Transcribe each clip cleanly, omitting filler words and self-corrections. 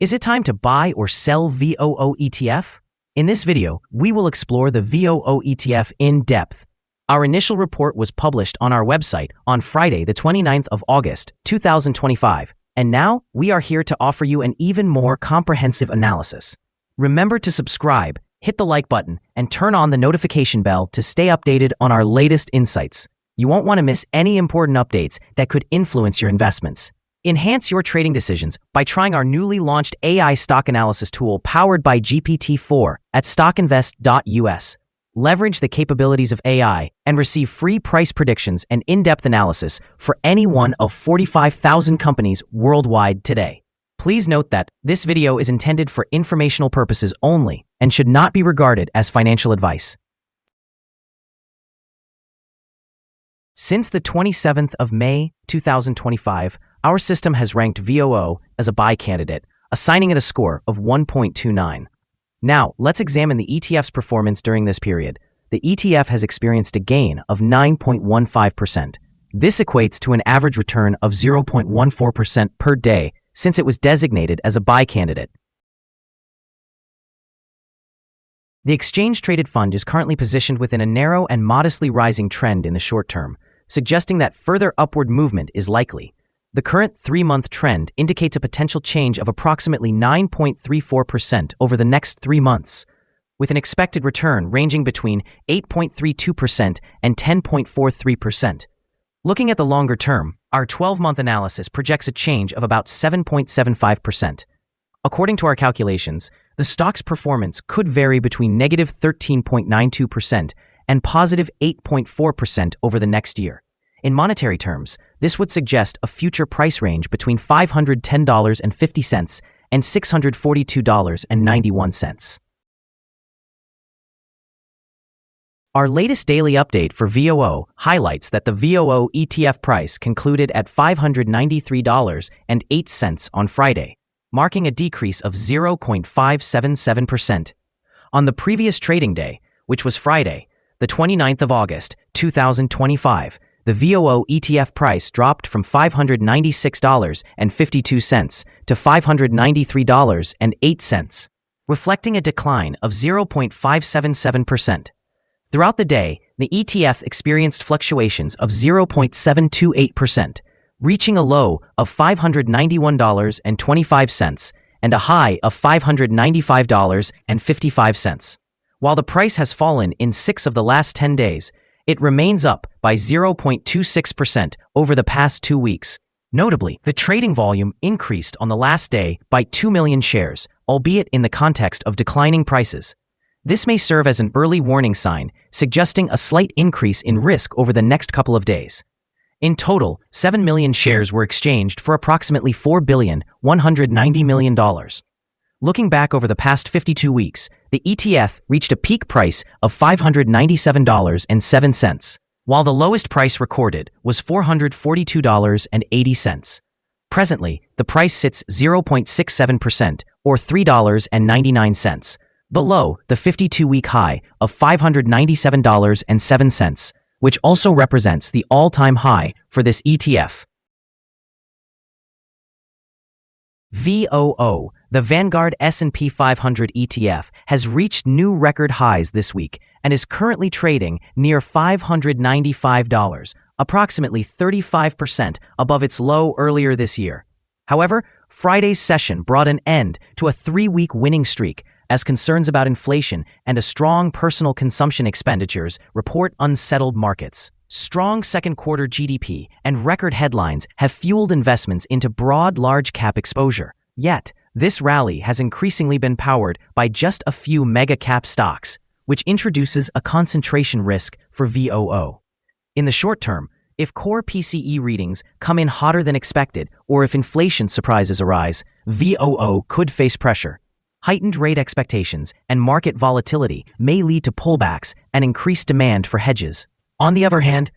Is it time to buy or sell VOO ETF? In this video, we will explore the VOO ETF in depth. Our initial report was published on our website on Friday, the 29th of August, 2025, and now we are here to offer you an even more comprehensive analysis. Remember to subscribe, hit the like button, and turn on the notification bell to stay updated on our latest insights. You won't want to miss any important updates that could influence your investments. Enhance your trading decisions by trying our newly launched AI stock analysis tool powered by GPT-4 at StockInvest.us. Leverage the capabilities of AI and receive free price predictions and in-depth analysis for any one of 45,000 companies worldwide today. Please note that this video is intended for informational purposes only and should not be regarded as financial advice. Since the 27th of May, 2025, our system has ranked VOO as a buy candidate, assigning it a score of 1.29. Now, let's examine the ETF's performance during this period. The ETF has experienced a gain of 9.15%. This equates to an average return of 0.14% per day since it was designated as a buy candidate. The exchange-traded fund is currently positioned within a narrow and modestly rising trend in the short term, suggesting that further upward movement is likely. The current 3-month trend indicates a potential change of approximately 9.34% over the next 3 months, with an expected return ranging between 8.32% and 10.43%. Looking at the longer term, our 12-month analysis projects a change of about 7.75%. According to our calculations, the stock's performance could vary between negative 13.92% and positive 8.4% over the next year. In monetary terms, this would suggest a future price range between $510.50 and $642.91. Our latest daily update for VOO highlights that the VOO ETF price concluded at $593.08 on Friday, marking a decrease of 0.577%. On the previous trading day, which was Friday, the 29th of August, 2025, the VOO ETF price dropped from $596.52 to $593.08, reflecting a decline of 0.577%. Throughout the day, the ETF experienced fluctuations of 0.728%, reaching a low of $591.25 and a high of $595.55. While the price has fallen in 6 of the last 10 days, it remains up by 0.26% over the past 2 weeks. Notably, the trading volume increased on the last day by 2 million shares, albeit in the context of declining prices. This may serve as an early warning sign, suggesting a slight increase in risk over the next couple of days. In total, 7 million shares were exchanged for approximately $4.19 billion. Looking back over the past 52 weeks, the ETF reached a peak price of $597.07, while the lowest price recorded was $442.80. Presently, the price sits 0.67% or $3.99 below the 52-week high of $597.07, which also represents the all-time high for this ETF. VOO, the Vanguard S&P 500 ETF, has reached new record highs this week and is currently trading near $595, approximately 35% above its low earlier this year. However, Friday's session brought an end to a 3-week winning streak as concerns about inflation and a strong personal consumption expenditures report unsettled markets. Strong second-quarter GDP and record headlines have fueled investments into broad large-cap exposure. Yet, this rally has increasingly been powered by just a few mega-cap stocks, which introduces a concentration risk for VOO. In the short term, if core PCE readings come in hotter than expected or if inflation surprises arise, VOO could face pressure. Heightened rate expectations and market volatility may lead to pullbacks and increased demand for hedges. On the other hand,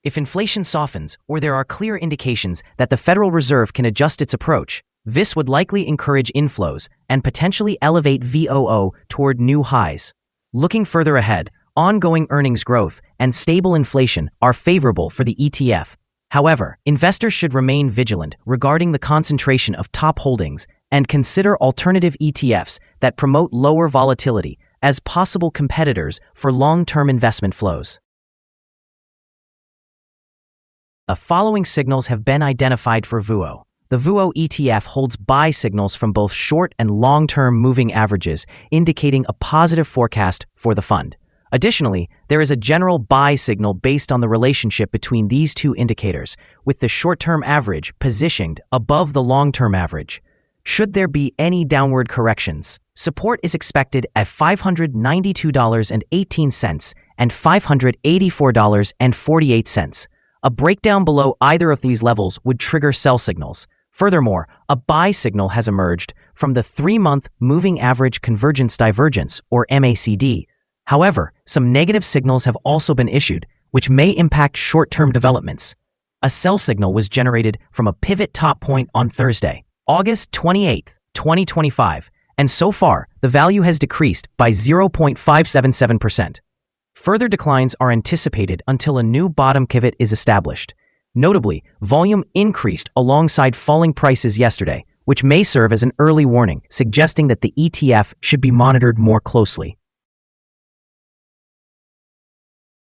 if inflation softens or there are clear indications that the Federal Reserve can adjust its approach, this would likely encourage inflows and potentially elevate VOO toward new highs. Looking further ahead, ongoing earnings growth and stable inflation are favorable for the ETF. However, investors should remain vigilant regarding the concentration of top holdings and consider alternative ETFs that promote lower volatility as possible competitors for long-term investment flows. The following signals have been identified for VOO. The VOO ETF holds buy signals from both short and long-term moving averages, indicating a positive forecast for the fund. Additionally, there is a general buy signal based on the relationship between these two indicators, with the short-term average positioned above the long-term average. Should there be any downward corrections, support is expected at $592.18 and $584.48. A breakdown below either of these levels would trigger sell signals. Furthermore, a buy signal has emerged from the 3-month Moving Average Convergence Divergence, or MACD. However, some negative signals have also been issued, which may impact short-term developments. A sell signal was generated from a pivot top point on Thursday, August 28, 2025, and so far, the value has decreased by 0.577%. Further declines are anticipated until a new bottom pivot is established. Notably, volume increased alongside falling prices yesterday, which may serve as an early warning, suggesting that the ETF should be monitored more closely.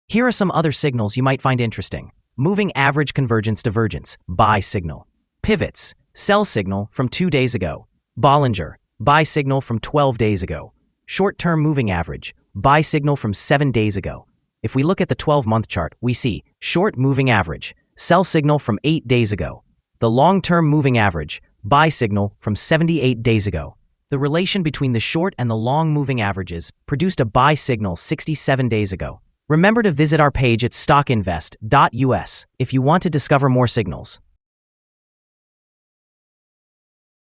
Here are some other signals you might find interesting. Moving Average Convergence Divergence, buy signal. Pivots, sell signal from 2 days ago. Bollinger, buy signal from 12 days ago. Short-term moving average, buy signal from 7 days ago. If we look at the 12-month chart, we see short moving average, sell signal from 8 days ago. The long-term moving average, buy signal from 78 days ago. The relation between the short and the long moving averages produced a buy signal 67 days ago. Remember to visit our page at StockInvest.us if you want to discover more signals.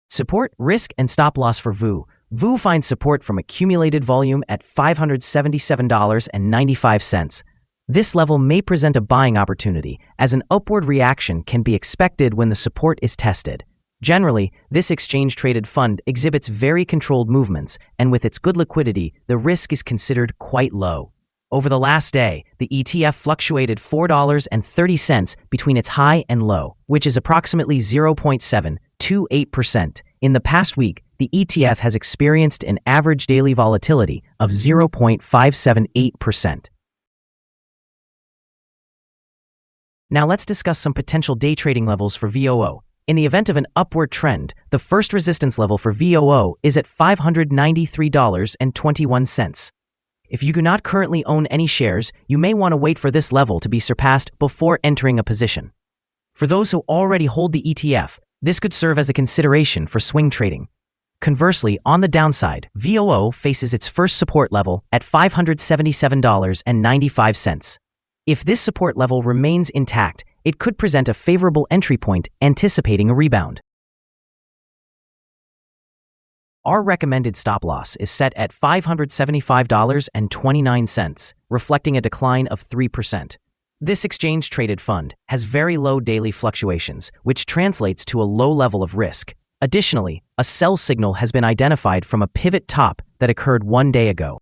Support, risk, and stop loss for VOO. VOO finds support from accumulated volume at $577.95. This level may present a buying opportunity, as an upward reaction can be expected when the support is tested. Generally, this exchange-traded fund exhibits very controlled movements, and with its good liquidity, the risk is considered quite low. Over the last day, the ETF fluctuated $4.30 between its high and low, which is approximately 0.728%. In the past week, the ETF has experienced an average daily volatility of 0.578%. Now let's discuss some potential day trading levels for VOO. In the event of an upward trend, the first resistance level for VOO is at $593.21. If you do not currently own any shares, you may want to wait for this level to be surpassed before entering a position. For those who already hold the ETF, this could serve as a consideration for swing trading. Conversely, on the downside, VOO faces its first support level at $577.95. If this support level remains intact, it could present a favorable entry point, anticipating a rebound. Our recommended stop loss is set at $575.29, reflecting a decline of 3%. This exchange-traded fund has very low daily fluctuations, which translates to a low level of risk. Additionally, a sell signal has been identified from a pivot top that occurred 1 day ago.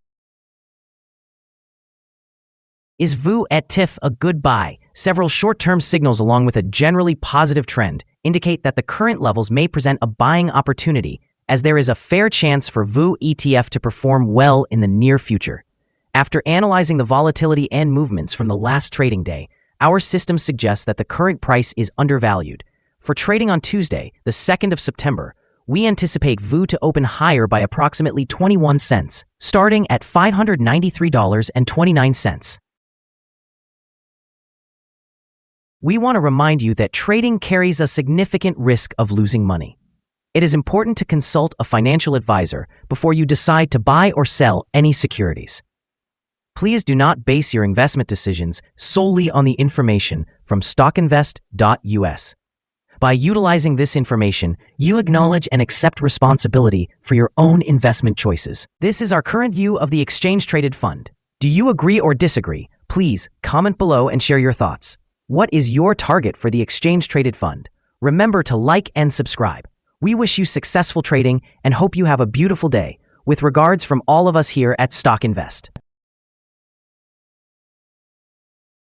Is VOO ETF a good buy? Several short-term signals along with a generally positive trend indicate that the current levels may present a buying opportunity, as there is a fair chance for VOO ETF to perform well in the near future. After analyzing the volatility and movements from the last trading day, our system suggests that the current price is undervalued. For trading on Tuesday, the 2nd of September, we anticipate VOO to open higher by approximately 21 cents, starting at $593.29. We want to remind you that trading carries a significant risk of losing money. It is important to consult a financial advisor before you decide to buy or sell any securities. Please do not base your investment decisions solely on the information from StockInvest.us. By utilizing this information, you acknowledge and accept responsibility for your own investment choices. This is our current view of the exchange-traded fund. Do you agree or disagree? Please comment below and share your thoughts. What is your target for the exchange-traded fund? Remember to like and subscribe. We wish you successful trading and hope you have a beautiful day. With regards from all of us here at Stock Invest.